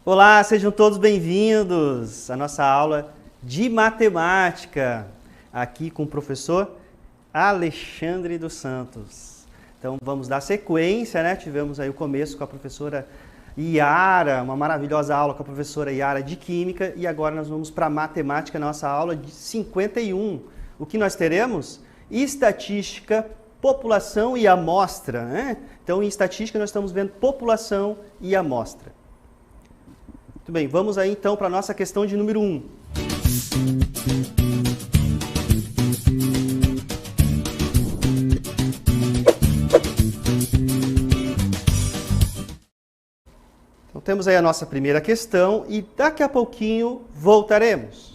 Olá, sejam todos bem-vindos à nossa aula de matemática, aqui com o professor Alexandre dos Santos. Então vamos dar sequência, né? Tivemos aí o começo com a professora Yara, uma maravilhosa aula com a professora Yara de Química, e agora nós vamos para a matemática, nossa aula de 51. O que nós teremos? Estatística, população e amostra, né? Então em estatística nós estamos vendo população e amostra. Muito bem, vamos aí então para a nossa questão de número 1. Então temos aí a nossa primeira questão e daqui a pouquinho voltaremos.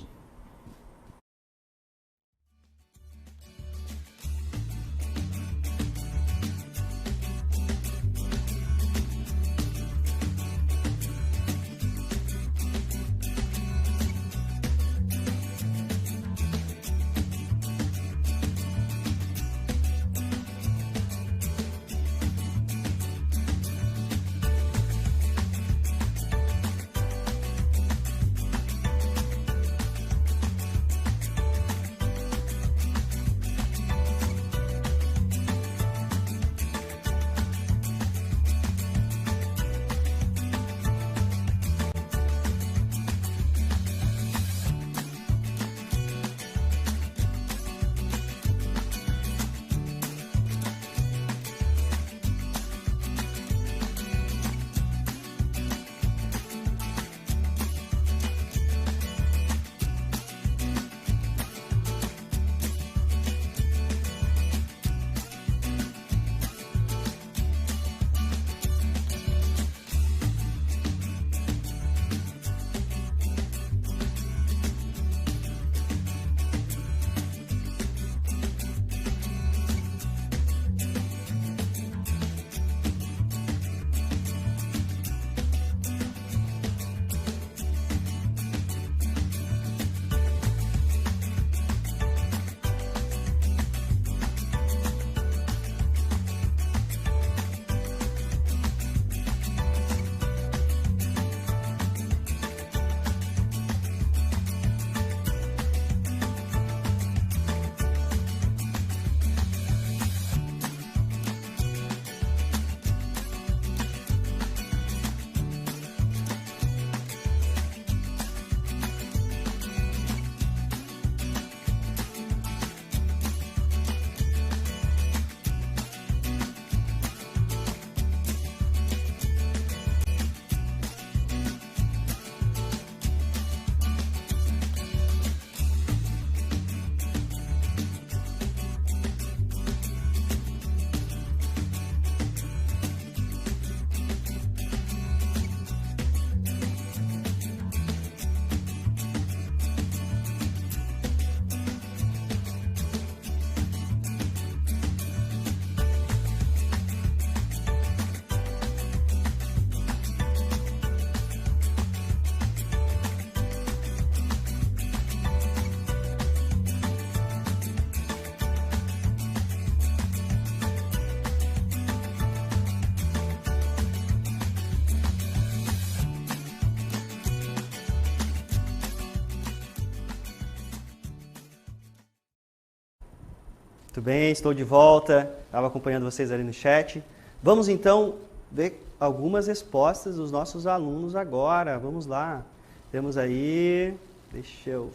Muito bem, estou de volta, estava acompanhando vocês ali no chat. Vamos então ver algumas respostas dos nossos alunos agora. Vamos lá. Temos aí, deixa eu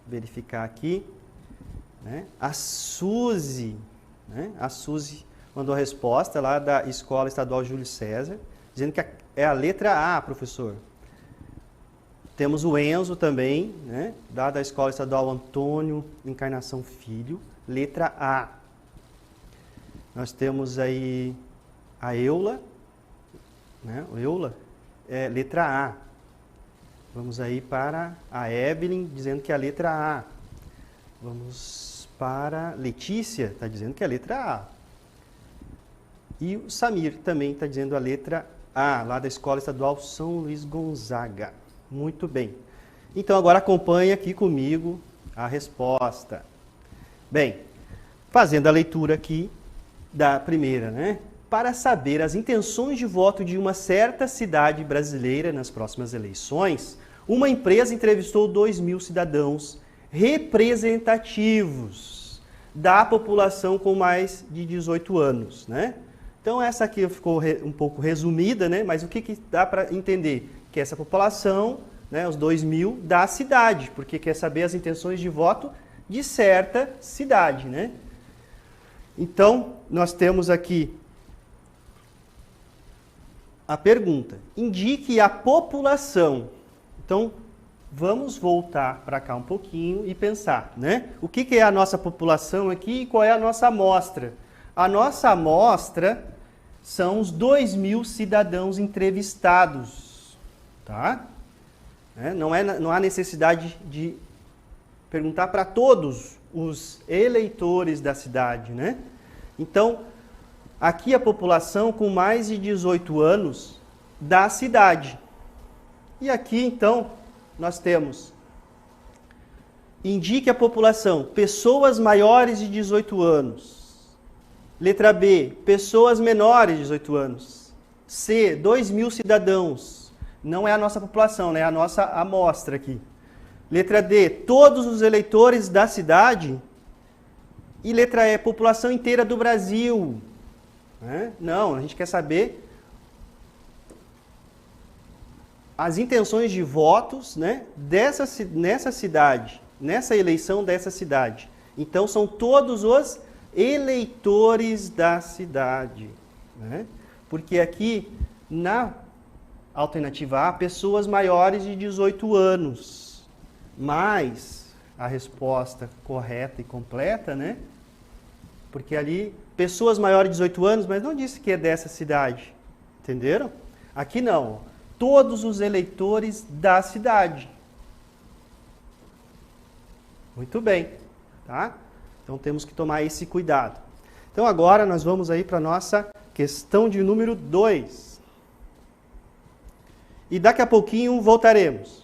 verificar aqui, né? A Suzy, né? A Suzy mandou a resposta lá da Escola Estadual Júlio César, dizendo que é a letra A, professor. Temos o Enzo também, né? Da Escola Estadual Antônio Encarnação Filho. Letra A. Nós temos aí a Eula, né? O Eula é letra A. Vamos aí para a Evelyn, dizendo que é a letra A. Vamos para Letícia, está dizendo que é a letra A. E o Samir também está dizendo a letra A, lá da Escola Estadual São Luís Gonzaga. Muito bem. Então agora acompanhe aqui comigo a resposta. Bem, fazendo a leitura aqui da primeira, né? para saber as intenções de voto de uma certa cidade brasileira nas próximas eleições, uma empresa entrevistou 2.000 cidadãos representativos da população com mais de 18 anos, né? Então essa aqui ficou um pouco resumida, né? Mas o que dá para entender? Que essa população, né, os 2.000 da cidade, porque quer saber as intenções de voto de certa cidade, né? Então, nós temos aqui a pergunta. Indique a população. Então, vamos voltar para cá um pouquinho e pensar, né? O que é a nossa população aqui e qual é a nossa amostra? A nossa amostra são os 2.000 cidadãos entrevistados, tá? Não há necessidade de perguntar para todos os eleitores da cidade, né? Então, aqui a população com mais de 18 anos da cidade. E aqui, então, nós temos, indique a população, pessoas maiores de 18 anos. Letra B, pessoas menores de 18 anos. C, 2.000 cidadãos. Não é a nossa população, né? É a nossa amostra aqui. Letra D, todos os eleitores da cidade. E letra E, população inteira do Brasil. Não, a gente quer saber as intenções de votos, né, nessa cidade, nessa eleição dessa cidade. Então, são todos os eleitores da cidade, né? Porque aqui, na alternativa A, pessoas maiores de 18 anos. Mas a resposta correta e completa, né? Porque ali, pessoas maiores de 18 anos, mas não disse que é dessa cidade. Entenderam? Aqui não. Todos os eleitores da cidade. Muito bem, tá? Então temos que tomar esse cuidado. Então agora nós vamos aí para a nossa questão de número 2. E daqui a pouquinho voltaremos.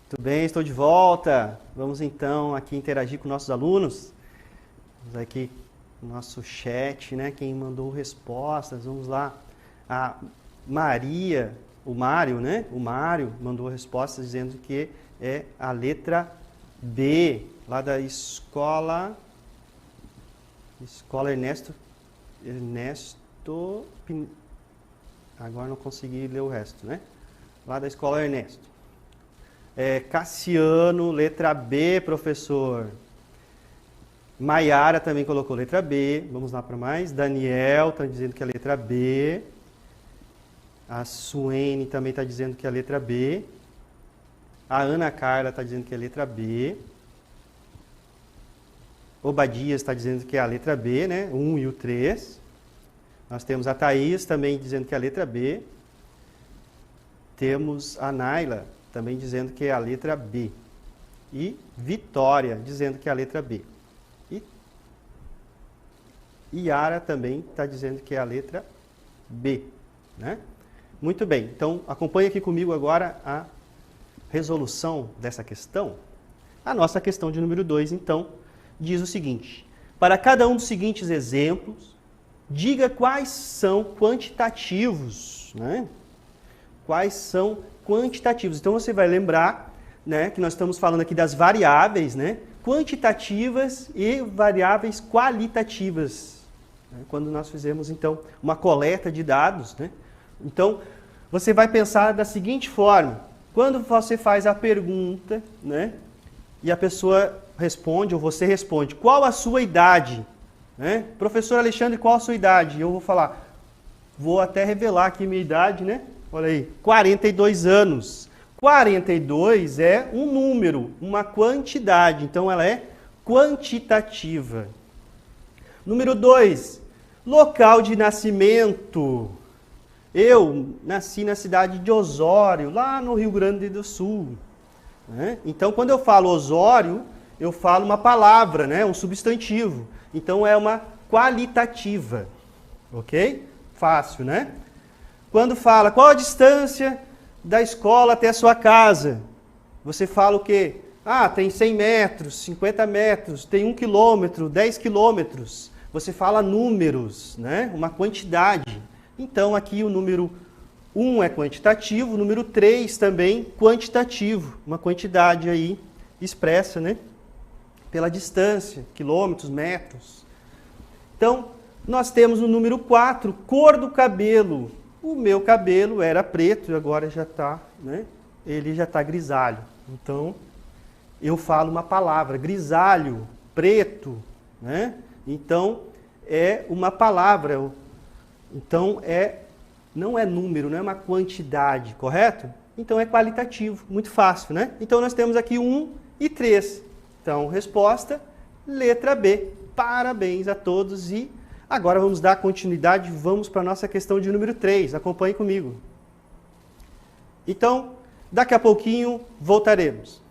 Tudo bem, estou de volta. Vamos então aqui interagir com nossos alunos. Vamos aqui no nosso chat, né? Quem mandou respostas, vamos lá. A Maria, o Mário, né? O Mário mandou respostas dizendo que é a letra B, lá da escola Ernesto, agora não consegui ler o resto, né? Lá da escola Ernesto. Cassiano, letra B, professor. Maiara também colocou letra B. Vamos lá para mais. Daniel está dizendo que é a letra B. A Suene também está dizendo que é a letra B. A Ana Carla está dizendo que é a letra B. Obadias está dizendo que é a letra B, né? 1 e o 3. Nós temos a Thaís também dizendo que é a letra B. Temos a Naila também dizendo que é a letra B. E Vitória dizendo que é a letra B. E Yara também está dizendo que é a letra B, né? Muito bem, então acompanhe aqui comigo agora a resolução dessa questão. A nossa questão de número 2, então, diz o seguinte: para cada um dos seguintes exemplos, diga quais são quantitativos, né? Quais são quantitativos. Então você vai lembrar, né, que nós estamos falando aqui das variáveis, né, quantitativas e variáveis qualitativas, né, quando nós fizemos então uma coleta de dados, né? Então você vai pensar da seguinte forma: quando você faz a pergunta, né, e a pessoa responde, ou você responde, qual a sua idade? Né? Professor Alexandre, qual a sua idade? Eu vou falar, vou até revelar aqui minha idade, né? Olha aí, 42 anos. 42 é um número, uma quantidade, então ela é quantitativa. Número 2, local de nascimento. Eu nasci na cidade de Osório, lá no Rio Grande do Sul. Né? Então, quando eu falo Osório, eu falo uma palavra, né? Um substantivo. Então, é uma qualitativa. Ok? Fácil, né? Quando fala qual a distância da escola até a sua casa, você fala o quê? Ah, tem 100 metros, 50 metros, tem 1 quilômetro, 10 quilômetros. Você fala números, né? Uma quantidade. Então, aqui o número 1 é quantitativo, o número 3 também quantitativo. Uma quantidade aí expressa, né? Pela distância, quilômetros, metros. Então, nós temos o número 4, cor do cabelo. O meu cabelo era preto e agora já está, né? Ele já está grisalho. Então, eu falo uma palavra, grisalho, preto, né? Então, é uma palavra. Então, não é número, não é uma quantidade, correto? Então, é qualitativo, muito fácil, né? Então, nós temos aqui 1 e 3. Então, resposta, letra B. Parabéns a todos e agora vamos dar continuidade, vamos para a nossa questão de número 3. Acompanhe comigo. Então, daqui a pouquinho voltaremos.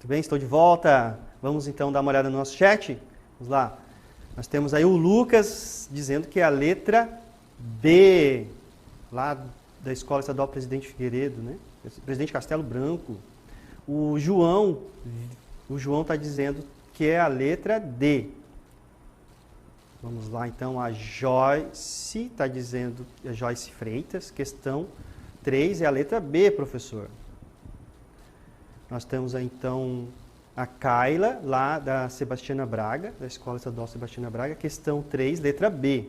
Muito bem, estou de volta. Vamos então dar uma olhada no nosso chat. Vamos lá. Nós temos aí o Lucas dizendo que é a letra B, lá da Escola Estadual Presidente Figueiredo, né? Presidente Castelo Branco. O João está dizendo que é a letra D. Vamos lá então, a Joyce está dizendo, a Joyce Freitas, questão 3 é a letra B, professor. Nós temos aí então a Kaila, lá da Sebastiana Braga, da Escola Estadual Sebastiana Braga, questão 3, letra B.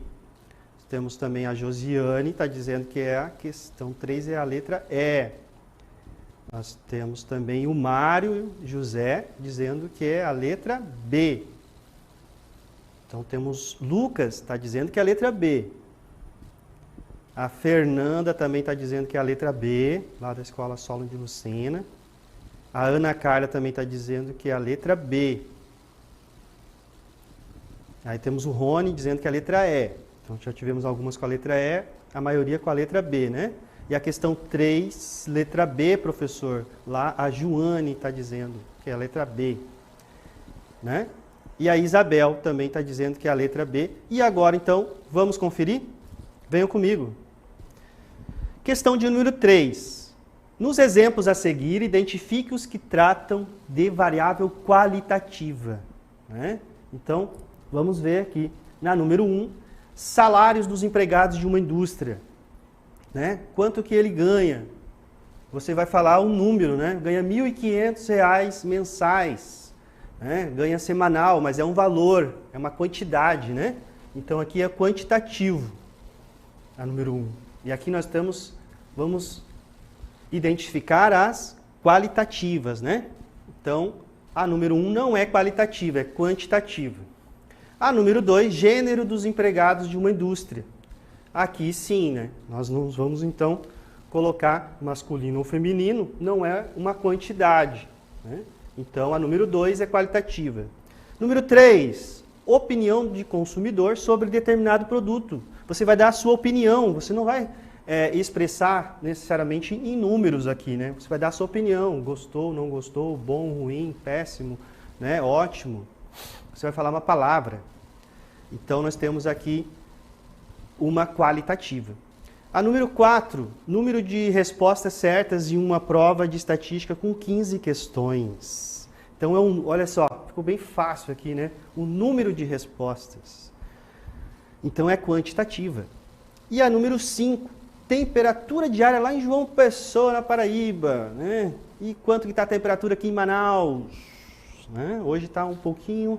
Temos também a Josiane, está dizendo que é a questão 3 é a letra E. Nós temos também o Mário José, dizendo que é a letra B. Então temos Lucas, está dizendo que é a letra B. A Fernanda também está dizendo que é a letra B, lá da Escola Solon de Lucena. A Ana Carla também está dizendo que é a letra B. Aí temos o Rony dizendo que é a letra E. Então já tivemos algumas com a letra E, a maioria com a letra B, né? E a questão 3, letra B, professor, lá a Joane está dizendo que é a letra B, né? E a Isabel também está dizendo que é a letra B. E agora, então, vamos conferir? Venham comigo. Questão de número 3. Nos exemplos a seguir, identifique os que tratam de variável qualitativa, né? Então, vamos ver aqui. Na número 1, salários dos empregados de uma indústria, né? Quanto que ele ganha? Você vai falar um número, né? Ganha R$ 1.500 mensais, né? Ganha semanal, mas é um valor, é uma quantidade, né? Então aqui é quantitativo, a número 1. E aqui nós vamos identificar as qualitativas, né? Então, a número 1 não é qualitativa, é quantitativa. A número 2, gênero dos empregados de uma indústria. Aqui sim, né? Nós não vamos então colocar masculino ou feminino, não é uma quantidade, né? Então, a número 2 é qualitativa. Número 3, opinião de consumidor sobre determinado produto. Você vai dar a sua opinião, você não vai expressar necessariamente em números aqui, né? Você vai dar a sua opinião, gostou, não gostou, bom, ruim, péssimo, né? Ótimo. Você vai falar uma palavra. Então, nós temos aqui uma qualitativa. A número 4, número de respostas certas em uma prova de estatística com 15 questões. Então, olha só, ficou bem fácil aqui, né? O número de respostas. Então, é quantitativa. E a número 5, temperatura diária lá em João Pessoa, na Paraíba, né? E quanto que está a temperatura aqui em Manaus? Né? Hoje está um pouquinho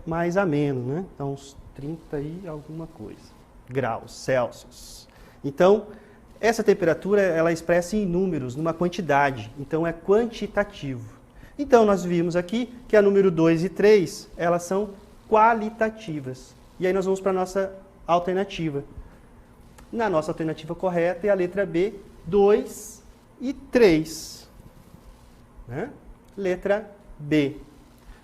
mais ameno, né? Então, uns 30 e alguma coisa, graus Celsius. Então, essa temperatura, ela é expressa em números, numa quantidade. Então, é quantitativo. Então, nós vimos aqui que a número 2 e 3, elas são qualitativas. E aí nós vamos para a nossa alternativa. Na nossa alternativa correta é a letra B, 2 e 3. Né? Letra B.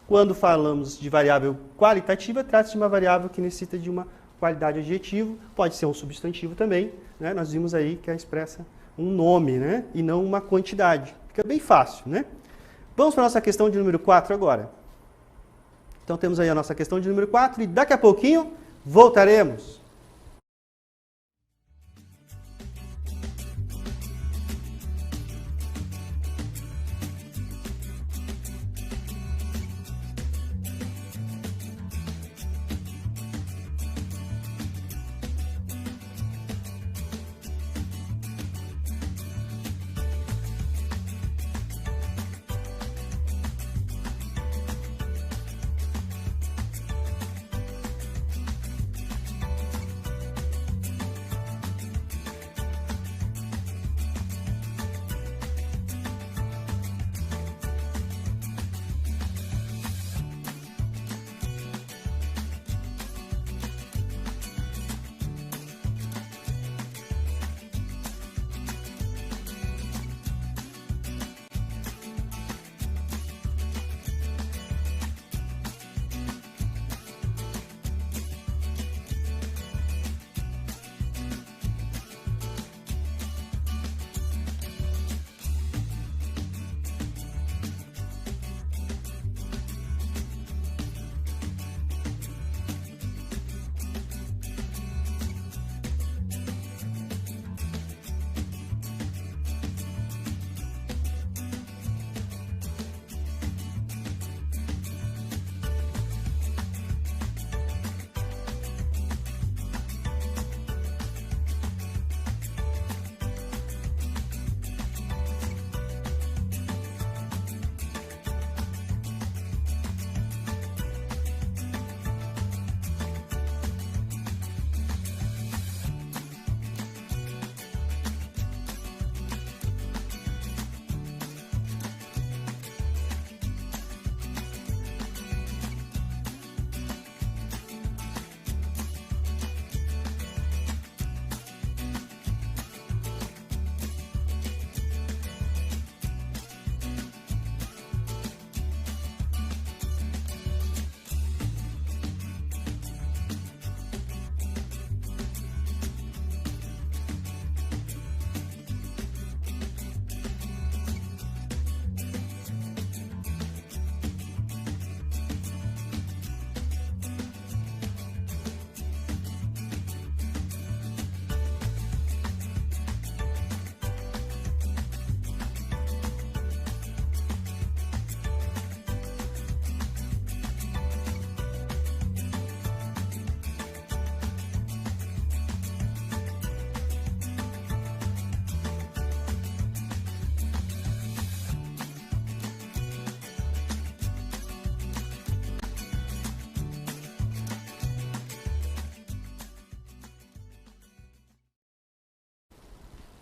Quando falamos de variável qualitativa, trata-se de uma variável que necessita de uma qualidade adjetivo, pode ser um substantivo também, né? Nós vimos aí que expressa um nome, né? E não uma quantidade. Fica bem fácil, né? Vamos para a nossa questão de número 4 agora. Então temos aí a nossa questão de número 4 e daqui a pouquinho voltaremos.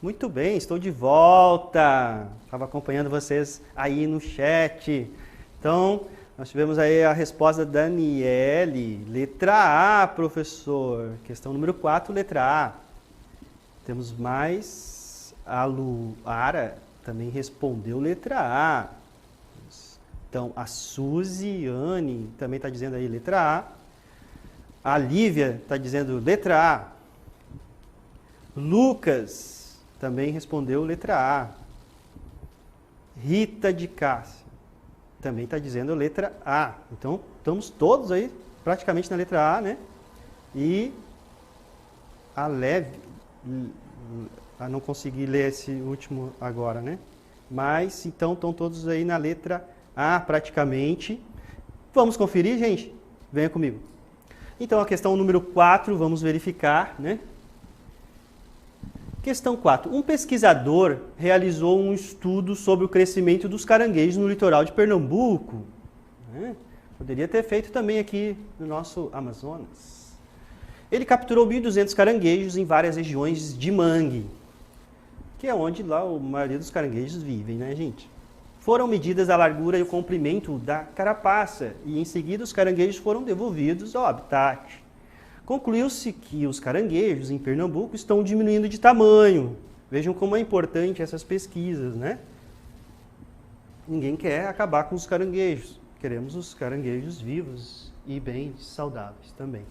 Muito bem, estou de volta. Estava acompanhando vocês aí no chat. Então, nós tivemos aí a resposta da Daniele. Letra A, professor. Questão número 4, letra A. Temos mais a Luara, também respondeu letra A. Então, a Suziane também está dizendo aí letra A. A Lívia está dizendo letra A. Lucas também respondeu letra A. Rita de Cássia também está dizendo letra A. Então, estamos todos aí praticamente na letra A, né? E a Leve, não consegui ler esse último agora, né? Mas, então, estão todos aí na letra A praticamente. Vamos conferir, gente? Venha comigo. Então, a questão número 4, vamos verificar, né? Questão 4. Um pesquisador realizou um estudo sobre o crescimento dos caranguejos no litoral de Pernambuco. Poderia ter feito também aqui no nosso Amazonas. Ele capturou 1.200 caranguejos em várias regiões de mangue, que é onde lá a maioria dos caranguejos vivem, né, gente? Foram medidas a largura e o comprimento da carapaça e em seguida os caranguejos foram devolvidos ao habitat. Concluiu-se que os caranguejos em Pernambuco estão diminuindo de tamanho. Vejam como é importante essas pesquisas, né? Ninguém quer acabar com os caranguejos. Queremos os caranguejos vivos e bem saudáveis também.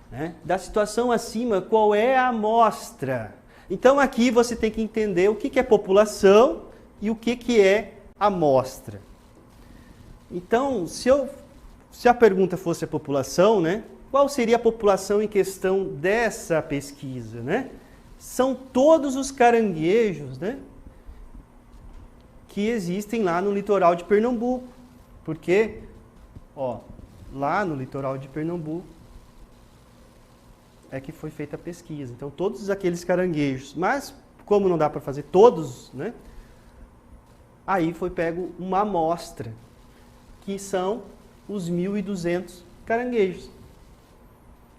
Né? Da situação acima, qual é a amostra? Então aqui você tem que entender o que é população e o que é amostra. Então, se a pergunta fosse a população, né? Qual seria a população em questão dessa pesquisa, né? São todos os caranguejos, né, que existem lá no litoral de Pernambuco. Porque, ó, lá no litoral de Pernambuco é que foi feita a pesquisa. Então, todos aqueles caranguejos. Mas, como não dá para fazer todos, né? Aí foi pego uma amostra, que são os 1.200 caranguejos.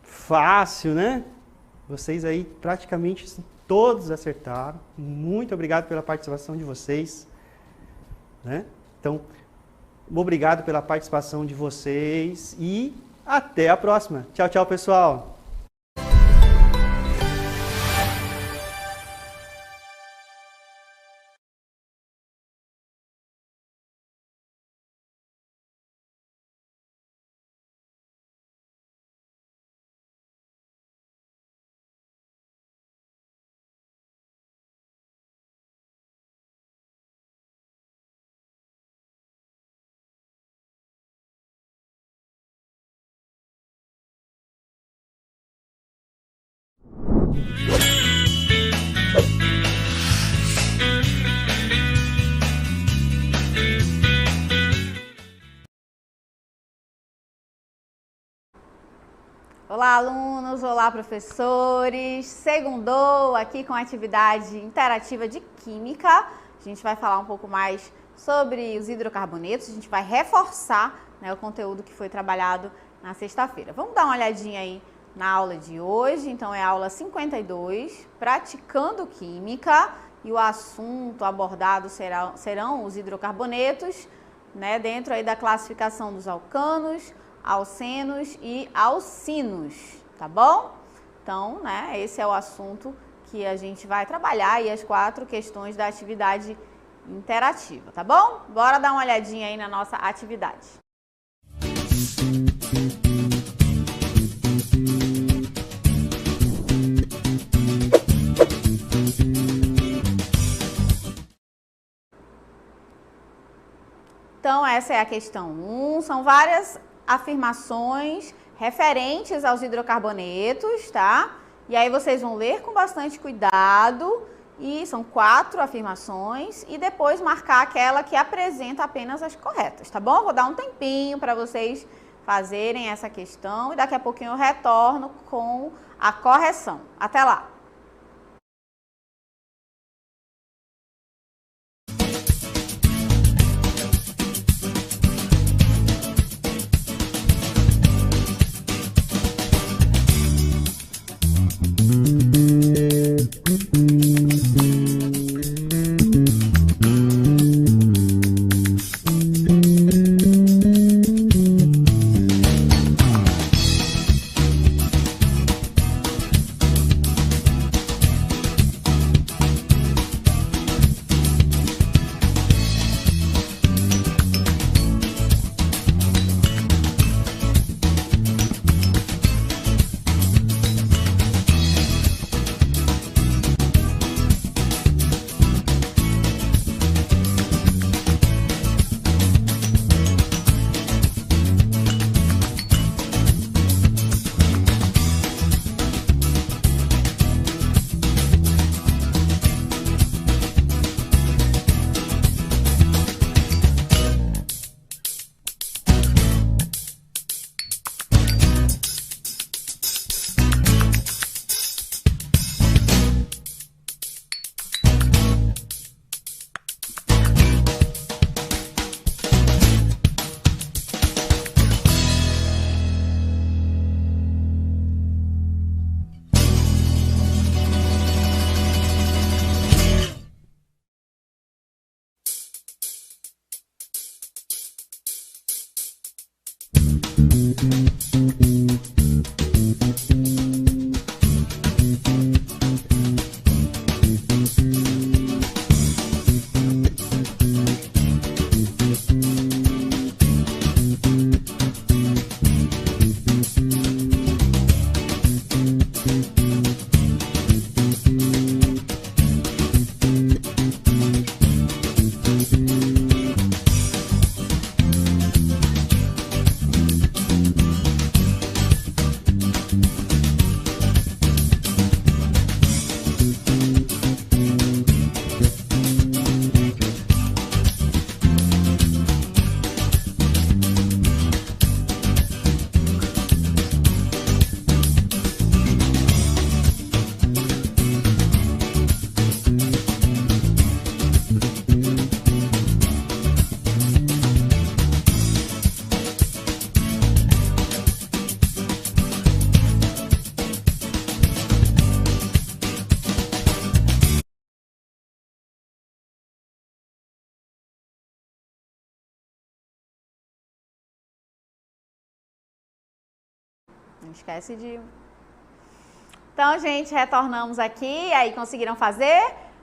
Fácil, né? Vocês aí praticamente todos acertaram. Muito obrigado pela participação de vocês. Né? Então, obrigado pela participação de vocês e até a próxima. Tchau, tchau, pessoal. Olá, alunos! Olá, professores! Segundou aqui com a atividade interativa de Química. A gente vai falar um pouco mais sobre os hidrocarbonetos, a gente vai reforçar, né, o conteúdo que foi trabalhado na sexta-feira. Vamos dar uma olhadinha aí na aula de hoje. Então, é a aula 52, Praticando Química, e o assunto abordado serão os hidrocarbonetos, né, dentro aí da classificação dos alcanos, alcenos e alcinos, tá bom? Então, né, esse é o assunto que a gente vai trabalhar e as 4 questões da atividade interativa, tá bom? Bora dar uma olhadinha aí na nossa atividade. Então, essa é a questão 1, são várias afirmações referentes aos hidrocarbonetos, tá? E aí vocês vão ler com bastante cuidado, e são 4 afirmações, e depois marcar aquela que apresenta apenas as corretas, tá bom? Vou dar um tempinho para vocês fazerem essa questão, e daqui a pouquinho eu retorno com a correção. Até lá! Não esquece de... Então, gente, retornamos aqui, aí conseguiram fazer?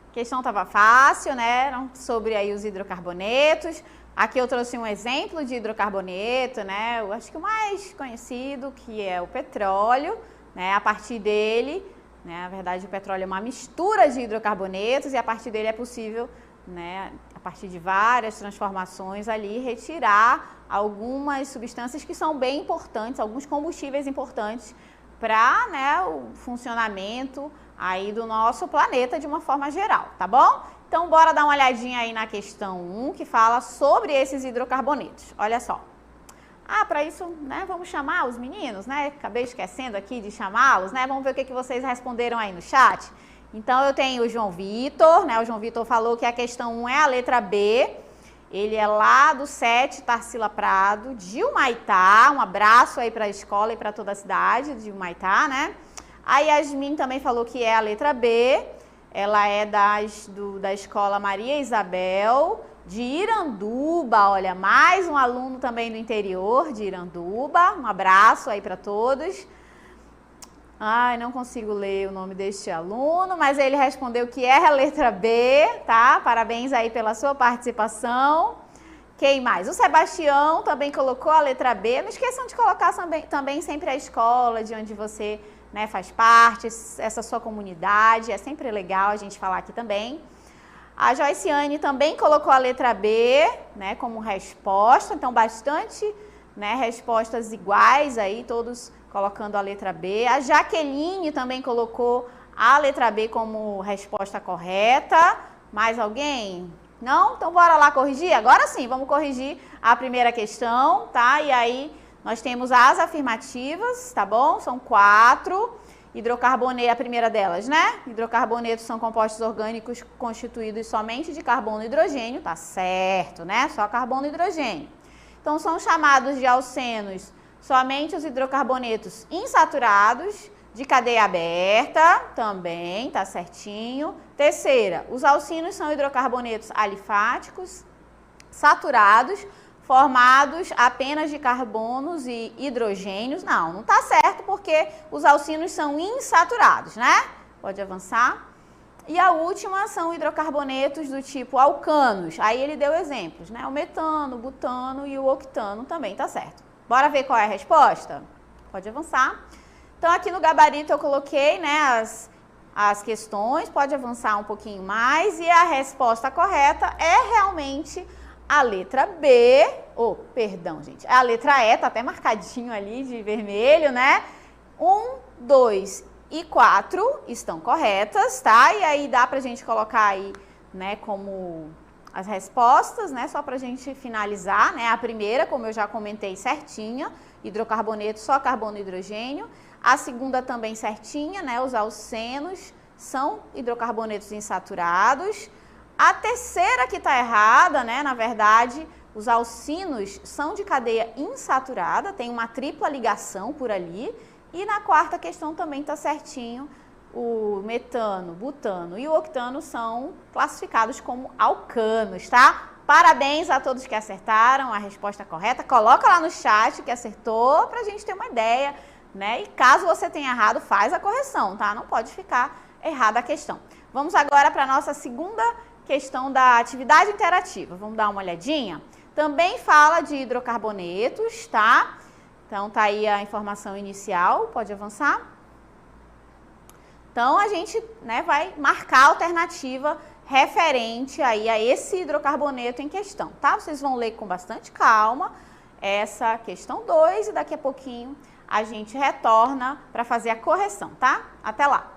A questão estava fácil, né? Sobre aí os hidrocarbonetos. Aqui eu trouxe um exemplo de hidrocarboneto, né? Eu acho que o mais conhecido, que é o petróleo, né? A partir dele, né? Na verdade, o petróleo é uma mistura de hidrocarbonetos e a partir dele é possível, né? A partir de várias transformações ali, retirar algumas substâncias que são bem importantes, alguns combustíveis importantes para, né, o funcionamento aí do nosso planeta de uma forma geral, tá bom? Então, bora dar uma olhadinha aí na questão 1, que fala sobre esses hidrocarbonetos. Olha só. Para isso, né, vamos chamar os meninos, né? Acabei esquecendo aqui de chamá-los, né? Vamos ver o que vocês responderam aí no chat. Então, eu tenho o João Vitor, né? O João Vitor falou que a questão 1 é a letra B. Ele é lá do 7, Tarsila Prado, de Humaitá. Um abraço aí para a escola e para toda a cidade de Humaitá, né? A Yasmin também falou que é a letra B. Ela é da escola Maria Isabel, de Iranduba. Olha, mais um aluno também do interior de Iranduba. Um abraço aí para todos. Ai, não consigo ler o nome deste aluno, mas ele respondeu que é a letra B, tá? Parabéns aí pela sua participação. Quem mais? O Sebastião também colocou a letra B. Não esqueçam de colocar também sempre a escola de onde você, né, faz parte, essa sua comunidade. É sempre legal a gente falar aqui também. A Joiciane também colocou a letra B, né, como resposta. Então, bastante, né, respostas iguais aí, todos colocando a letra B. A Jaqueline também colocou a letra B como resposta correta. Mais alguém? Não? Então, bora lá corrigir? Agora sim, vamos corrigir a primeira questão, tá? E aí, nós temos as afirmativas, tá bom? São 4. Hidrocarboneto, a primeira delas, né? Hidrocarbonetos são compostos orgânicos constituídos somente de carbono e hidrogênio, tá certo, né? Só carbono e hidrogênio. Então, são chamados de alcenos somente os hidrocarbonetos insaturados, De cadeia aberta, também, tá certinho. Terceira, os alcinos são hidrocarbonetos alifáticos, saturados, formados apenas de carbonos e hidrogênios. Não tá certo, porque os alcinos são insaturados, né? Pode avançar. E a última são hidrocarbonetos do tipo alcanos. Aí ele deu exemplos, né? O metano, o butano e o octano também, tá certo. Bora ver qual é a resposta? Pode avançar. Então, aqui no gabarito eu coloquei, né, as questões, pode avançar um pouquinho mais, e a resposta correta é realmente a letra B, perdão, gente, a letra E, tá até marcadinho ali de vermelho, né? 1, 2 e 4 estão corretas, tá? E aí dá pra gente colocar aí, né, como as respostas, né, só pra gente finalizar, né? A primeira, como eu já comentei, certinha, hidrocarboneto, só carbono e hidrogênio. A segunda também certinha, né? Os alcenos são hidrocarbonetos insaturados. A terceira que está errada, né? Na verdade, os alcinos são de cadeia insaturada, tem uma tripla ligação por ali. E na quarta questão também está certinho. O metano, butano e o octano são classificados como alcanos, tá? Parabéns a todos que acertaram a resposta correta. Coloca lá no chat que acertou para a gente ter uma ideia, né? E caso você tenha errado, faz a correção, tá? Não pode ficar errada a questão. Vamos agora para a nossa segunda questão da atividade interativa. Vamos dar uma olhadinha? Também fala de hidrocarbonetos, tá? Então, tá aí a informação inicial. Pode avançar? Então, a gente, né, vai marcar a alternativa referente aí a esse hidrocarboneto em questão, tá? Vocês vão ler com bastante calma essa questão 2 e daqui a pouquinho a gente retorna para fazer a correção, tá? Até lá!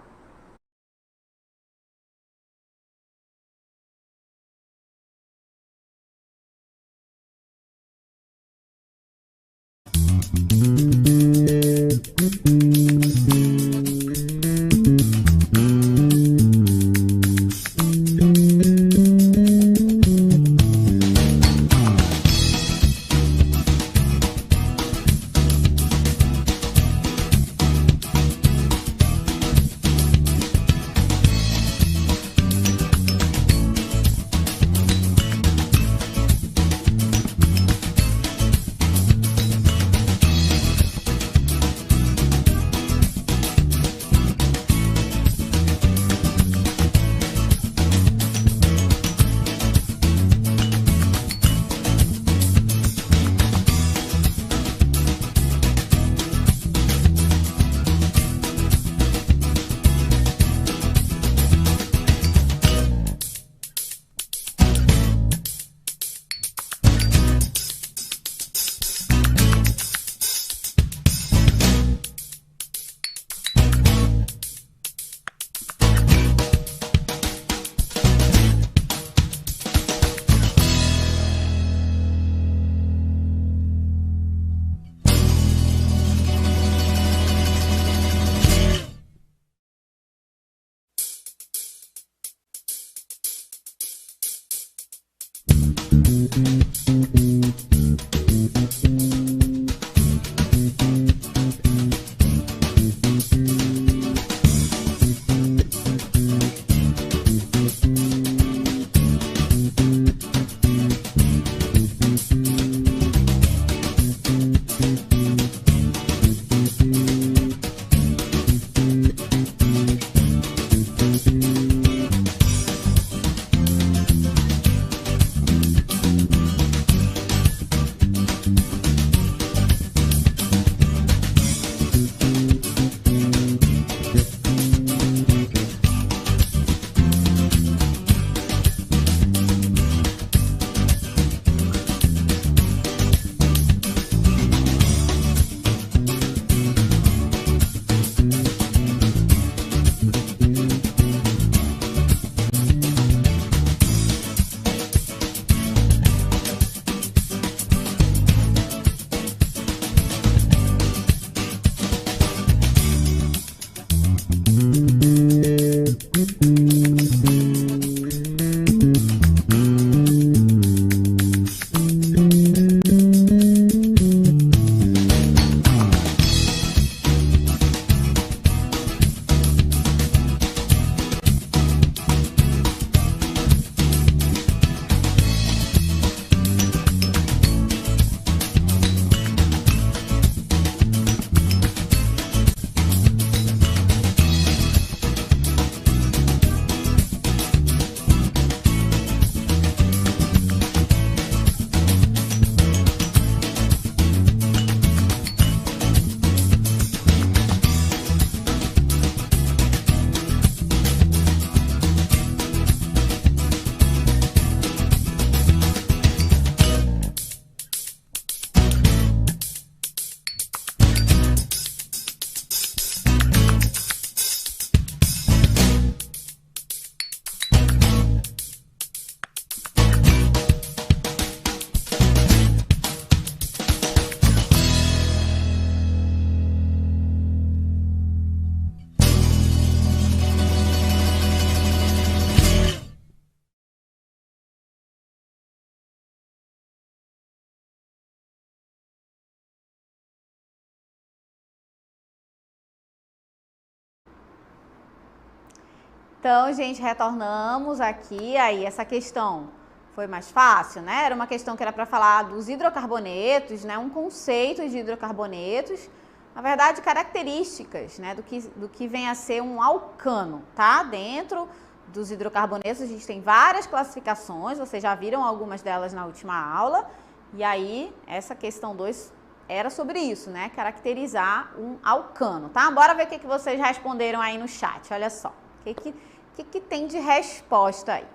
Então, gente, retornamos aqui, aí essa questão foi mais fácil, né? Era uma questão que era para falar dos hidrocarbonetos, né? Um conceito de hidrocarbonetos, na verdade, características, né? Do que vem a ser um alcano, tá? Dentro dos hidrocarbonetos a gente tem várias classificações, vocês já viram algumas delas na última aula, e aí essa questão 2 era sobre isso, né? Caracterizar um alcano, tá? Bora ver o que vocês responderam aí no chat, olha só. O que tem de resposta aí?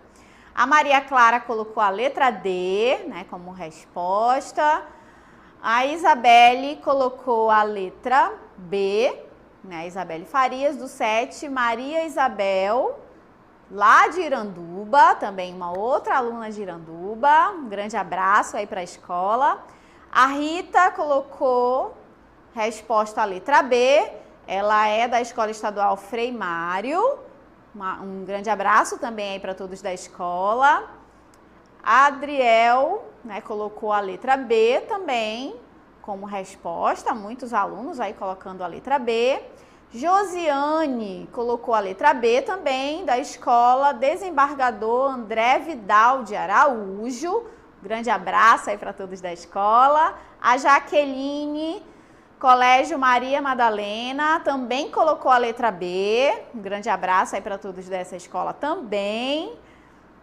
A Maria Clara colocou a letra D, né, como resposta. A Isabelle colocou a letra B, né, Isabelle Farias, do 7. Maria Isabel, lá de Iranduba, também uma outra aluna de Iranduba. Um grande abraço aí para a escola. A Rita colocou resposta a letra B. Ela é da Escola Estadual Frei Mário. Um grande abraço também aí para todos da escola. A Adriel, né, colocou a letra B também como resposta. Muitos alunos aí colocando a letra B. Josiane colocou a letra B também, da Escola Desembargador André Vidal de Araújo. Grande abraço aí para todos da escola. A Jaqueline, Colégio Maria Madalena, também colocou a letra B. Um grande abraço aí para todos dessa escola também.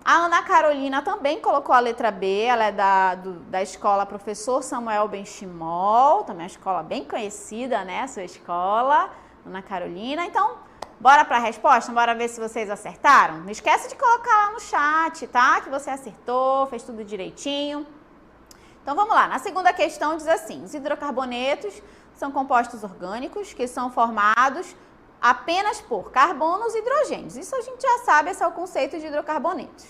A Ana Carolina também colocou a letra B. Ela é da escola Professor Samuel Benchimol, também é uma escola bem conhecida, né? A sua escola, Ana Carolina. Então, bora para a resposta? Bora ver se vocês acertaram? Não esquece de colocar lá no chat, tá? Que você acertou, fez tudo direitinho. Então, vamos lá. Na segunda questão diz assim: os hidrocarbonetos são compostos orgânicos que são formados apenas por carbonos e hidrogênios. Isso a gente já sabe, esse é o conceito de hidrocarbonetos.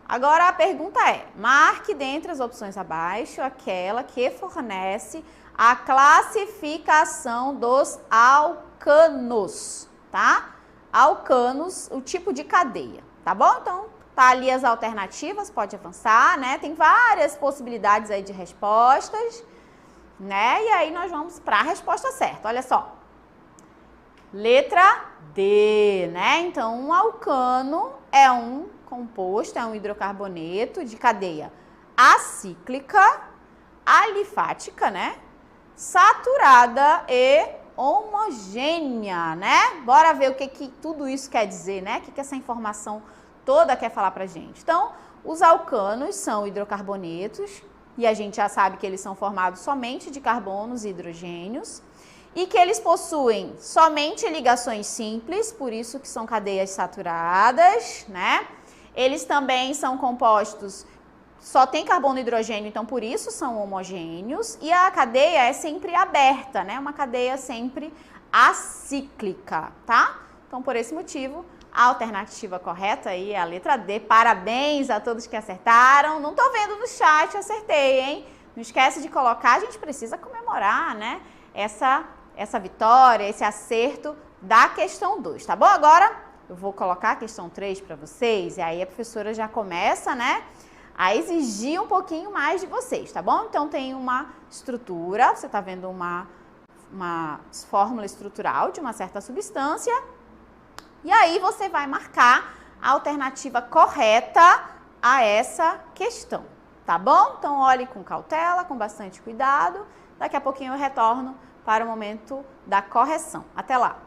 Agora a pergunta é: marque dentre as opções abaixo aquela que fornece a classificação dos alcanos, tá? Alcanos, o tipo de cadeia, tá bom? Então, tá ali as alternativas, pode avançar, né? Tem várias possibilidades aí de respostas, né? E aí nós vamos para a resposta certa, olha só. Letra D, né? Então, um alcano é um composto, é um hidrocarboneto de cadeia acíclica, alifática, né? Saturada e homogênea, né? Bora ver o que tudo isso quer dizer, né? O que essa informação toda quer falar pra gente. Então, os alcanos são hidrocarbonetos e a gente já sabe que eles são formados somente de carbonos e hidrogênios e que eles possuem somente ligações simples, por isso que são cadeias saturadas, né? Eles também são compostos, só tem carbono e hidrogênio, então por isso são homogêneos, e a cadeia é sempre aberta, né? Uma cadeia sempre acíclica, tá? Então, por esse motivo, a alternativa correta aí é a letra D. Parabéns a todos que acertaram. Não tô vendo no chat, acertei, hein? Não esquece de colocar, a gente precisa comemorar, né? Essa vitória, esse acerto da questão 2, tá bom? Agora eu vou colocar a questão 3 para vocês, e aí a professora já começa, né, a exigir um pouquinho mais de vocês, tá bom? Então tem uma estrutura, você tá vendo uma fórmula estrutural de uma certa substância, e aí você vai marcar a alternativa correta a essa questão, tá bom? Então olhe com cautela, com bastante cuidado, daqui a pouquinho eu retorno para o momento da correção. Até lá!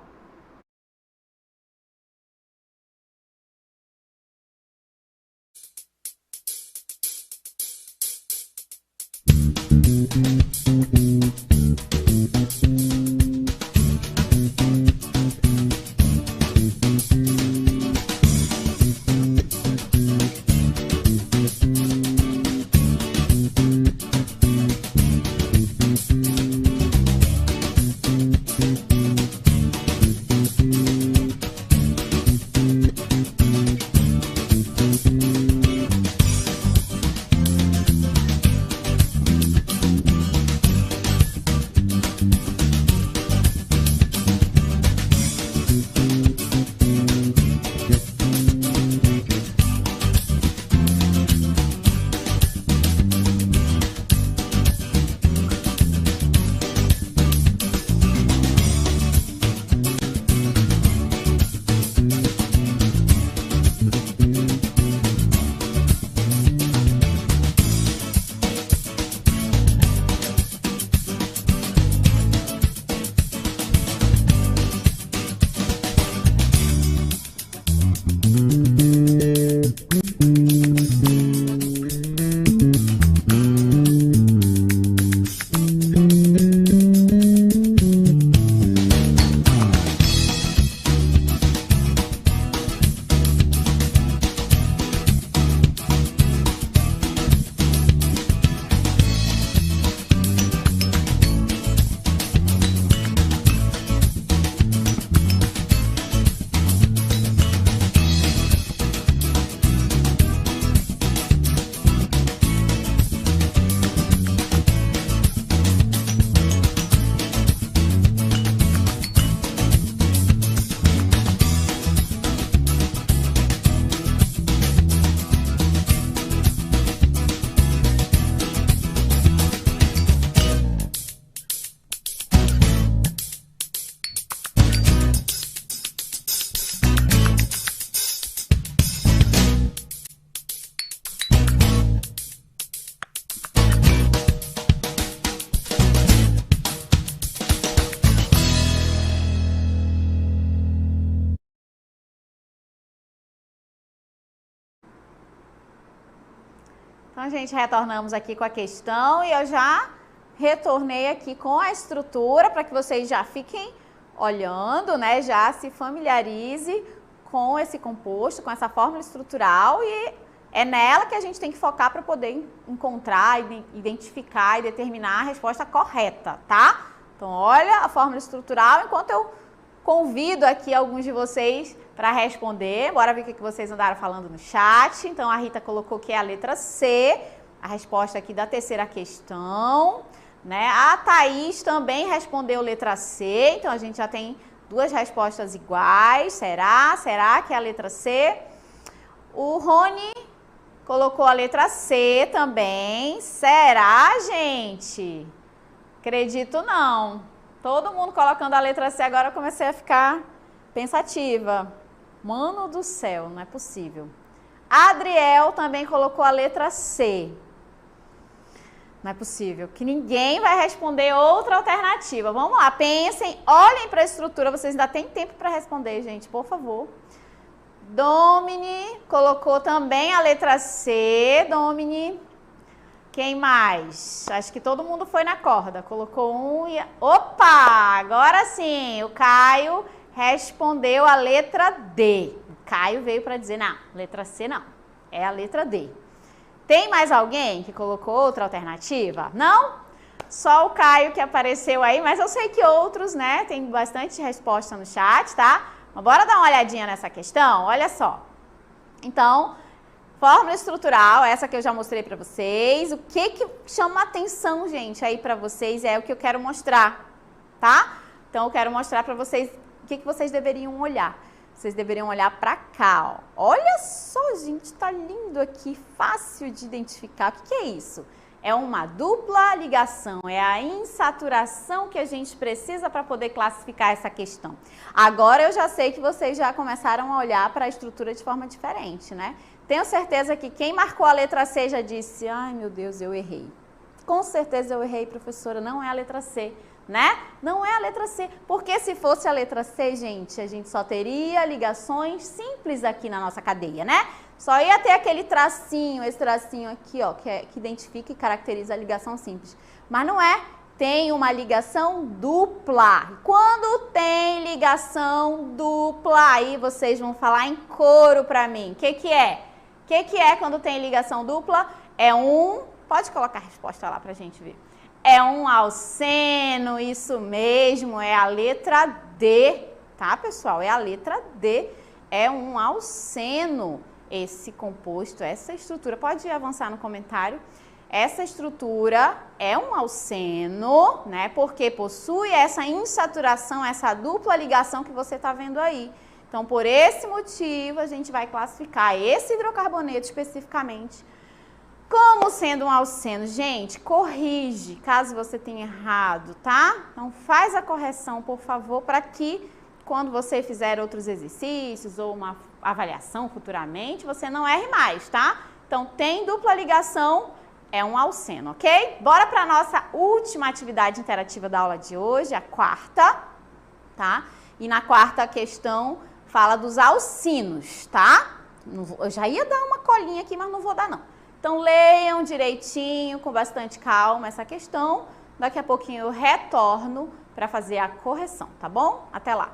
Então, gente, retornamos aqui com a questão e eu já retornei aqui com a estrutura para que vocês já fiquem olhando, né? Já se familiarize com esse composto, com essa fórmula estrutural e é nela que a gente tem que focar para poder encontrar, identificar e determinar a resposta correta, tá? Então, olha a fórmula estrutural enquanto eu convido aqui alguns de vocês para responder. Bora ver o que vocês andaram falando no chat. Então, a Rita colocou que é a letra C, a resposta aqui da terceira questão, né? A Thaís também respondeu letra C, então a gente já tem duas respostas iguais. Será? Será que é a letra C? O Rony colocou a letra C também. Será, gente? Acredito não. Todo mundo colocando a letra C, agora eu comecei a ficar pensativa. Mano do céu, não é possível. Adriel também colocou a letra C. Não é possível, que ninguém vai responder outra alternativa. Vamos lá, pensem, olhem para a estrutura, vocês ainda têm tempo para responder, gente, por favor. Domini colocou também a letra C. Domini. Quem mais? Acho que todo mundo foi na corda. Colocou um e... Opa! Agora sim, o Caio respondeu a letra D. O Caio veio para dizer, não, letra C não, é a letra D. Tem mais alguém que colocou outra alternativa? Não? Só o Caio que apareceu aí, mas eu sei que outros, né? Tem bastante resposta no chat, tá? Mas bora dar uma olhadinha nessa questão? Olha só. Então, fórmula estrutural, essa que eu já mostrei para vocês. O que chama atenção, gente, aí para vocês é o que eu quero mostrar, tá? Então, eu quero mostrar para vocês o que vocês deveriam olhar. Vocês deveriam olhar para cá, ó. Olha só, gente, tá lindo aqui, fácil de identificar. O que é isso? É uma dupla ligação, é a insaturação que a gente precisa para poder classificar essa questão. Agora eu já sei que vocês já começaram a olhar para a estrutura de forma diferente, né? Tenho certeza que quem marcou a letra C já disse, ai meu Deus, eu errei. Com certeza eu errei, professora, não é a letra C, né? Não é a letra C, porque se fosse a letra C, gente, a gente só teria ligações simples aqui na nossa cadeia, né? Só ia ter aquele tracinho, esse tracinho aqui, ó, que identifica e caracteriza a ligação simples. Mas não é, tem uma ligação dupla. Quando tem ligação dupla, aí vocês vão falar em coro pra mim. O que é? O que é quando tem ligação dupla? É um... Pode colocar a resposta lá pra gente ver. É um alceno, isso mesmo, é a letra D, tá, pessoal? É a letra D, é um alceno. Esse composto, essa estrutura, pode avançar no comentário, essa estrutura é um alceno, né, porque possui essa insaturação, essa dupla ligação que você está vendo aí. Então, por esse motivo, a gente vai classificar esse hidrocarboneto especificamente como sendo um alceno. Gente, corrige caso você tenha errado, tá? Então, faz a correção, por favor, para que quando você fizer outros exercícios ou uma avaliação futuramente, você não erre mais, tá? Então, tem dupla ligação, é um alceno, ok? Bora para a nossa última atividade interativa da aula de hoje, a quarta, tá? E na quarta questão fala dos alcinos, tá? Eu já ia dar uma colinha aqui, mas não vou dar não. Então, leiam direitinho, com bastante calma essa questão. Daqui a pouquinho eu retorno para fazer a correção, tá bom? Até lá!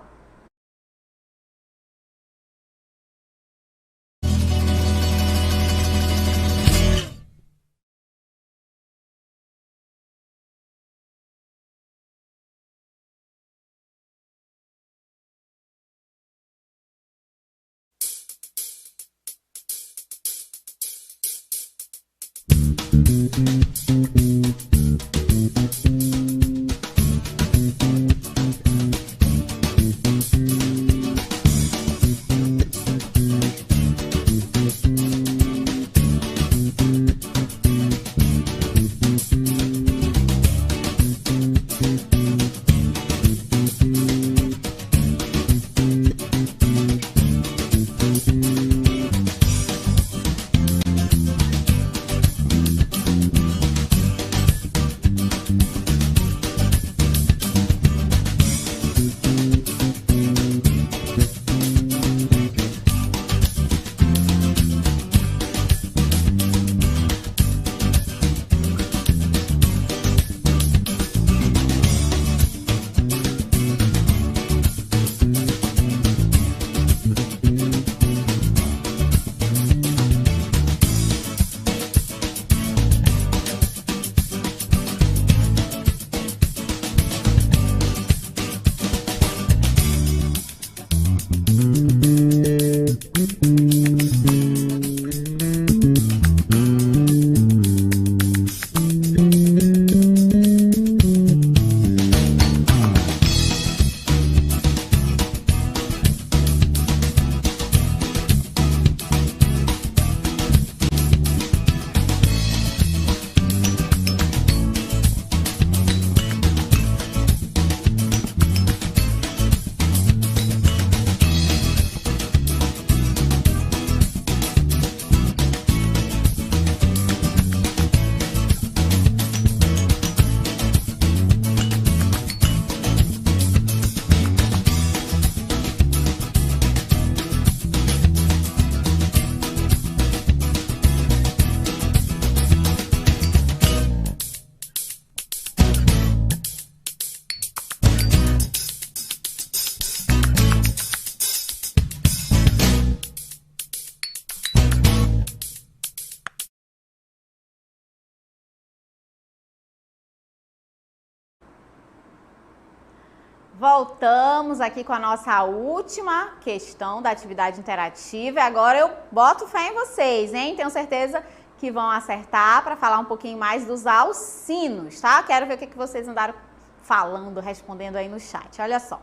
Voltamos aqui com a nossa última questão da atividade interativa. E agora eu boto fé em vocês, hein? Tenho certeza que vão acertar para falar um pouquinho mais dos alcinos, tá? Quero ver o que vocês andaram falando, respondendo aí no chat. Olha só.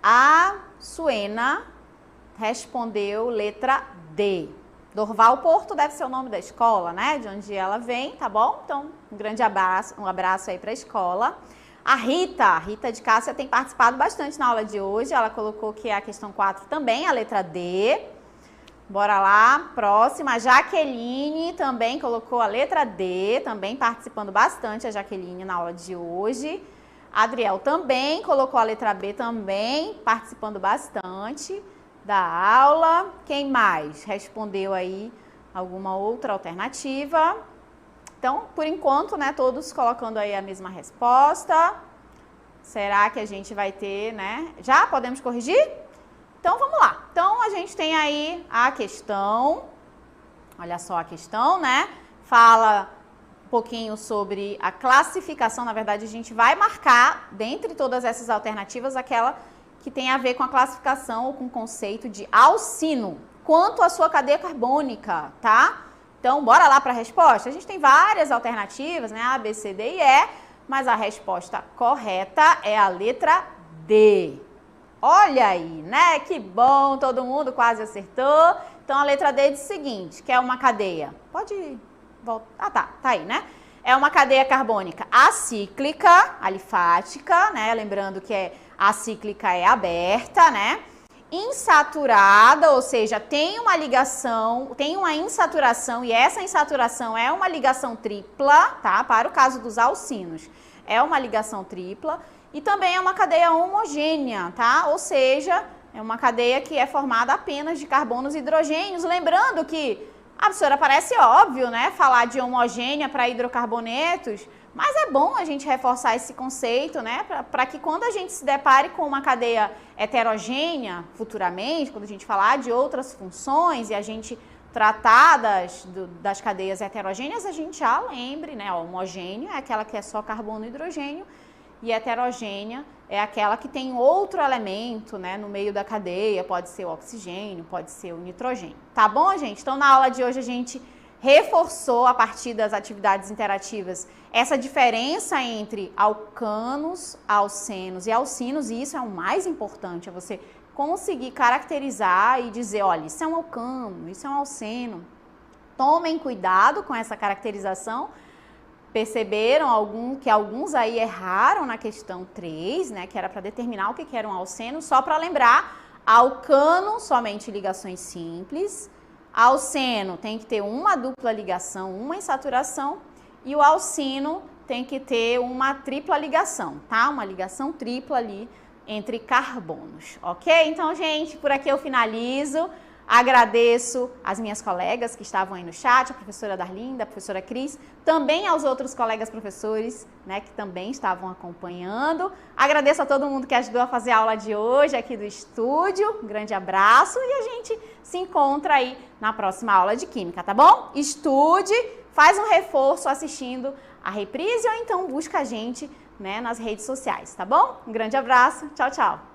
A Suena respondeu letra D. Dorval Porto deve ser o nome da escola, né? De onde ela vem, tá bom? Então, um grande abraço aí para a escola. A Rita de Cássia tem participado bastante na aula de hoje. Ela colocou que é a questão 4 também, a letra D. Bora lá, próxima. A Jaqueline também colocou a letra D, também participando bastante a Jaqueline na aula de hoje. A Adriel também colocou a letra B também, participando bastante da aula. Quem mais respondeu aí alguma outra alternativa? Então, por enquanto, né, todos colocando aí a mesma resposta. Será que a gente vai ter, né? Já podemos corrigir? Então, vamos lá. Então, a gente tem aí a questão. Olha só a questão, né? Fala um pouquinho sobre a classificação. Na verdade, a gente vai marcar, dentre todas essas alternativas, aquela que tem a ver com a classificação ou com o conceito de alcino, quanto à sua cadeia carbônica, tá? Então, bora lá para a resposta? A gente tem várias alternativas, né? A, B, C, D e E, mas a resposta correta é a letra D. Olha aí, né? Que bom, todo mundo quase acertou. Então, a letra D diz o seguinte, que é uma cadeia. Pode voltar. Ah, tá aí, né? É uma cadeia carbônica acíclica, alifática, né? Lembrando que a cíclica é aberta, né? Insaturada, ou seja, tem uma ligação, tem uma insaturação, e essa insaturação é uma ligação tripla, tá? Para o caso dos alcinos, é uma ligação tripla, e também é uma cadeia homogênea, tá? Ou seja, é uma cadeia que é formada apenas de carbonos e hidrogênios. Lembrando que, a professora, parece óbvio, né? Falar de homogênea para hidrocarbonetos, mas é bom a gente reforçar esse conceito, né? Para que quando a gente se depare com uma cadeia heterogênea, futuramente, quando a gente falar de outras funções e a gente tratar das cadeias heterogêneas, a gente já lembre, né? Homogêneo é aquela que é só carbono e hidrogênio, e heterogênea é aquela que tem outro elemento, né, no meio da cadeia, pode ser o oxigênio, pode ser o nitrogênio. Tá bom, gente? Então, na aula de hoje a gente reforçou, a partir das atividades interativas, essa diferença entre alcanos, alcenos e alcinos, e isso é o mais importante, é você conseguir caracterizar e dizer, olha, isso é um alcano, isso é um alceno. Tomem cuidado com essa caracterização. Perceberam que alguns aí erraram na questão 3, né, que era para determinar o que era um alceno. Só para lembrar, alcano, somente ligações simples. Alceno tem que ter uma dupla ligação, uma insaturação. E o alcino tem que ter uma tripla ligação, tá? Uma ligação tripla ali entre carbonos, ok? Então, gente, por aqui eu finalizo. Agradeço as minhas colegas que estavam aí no chat, a professora Darlinda, a professora Cris, também aos outros colegas professores, né, que também estavam acompanhando. Agradeço a todo mundo que ajudou a fazer a aula de hoje aqui do estúdio. Um grande abraço e a gente se encontra aí na próxima aula de Química, tá bom? Estude, faz um reforço assistindo a reprise ou então busca a gente, né, nas redes sociais, tá bom? Um grande abraço, tchau, tchau!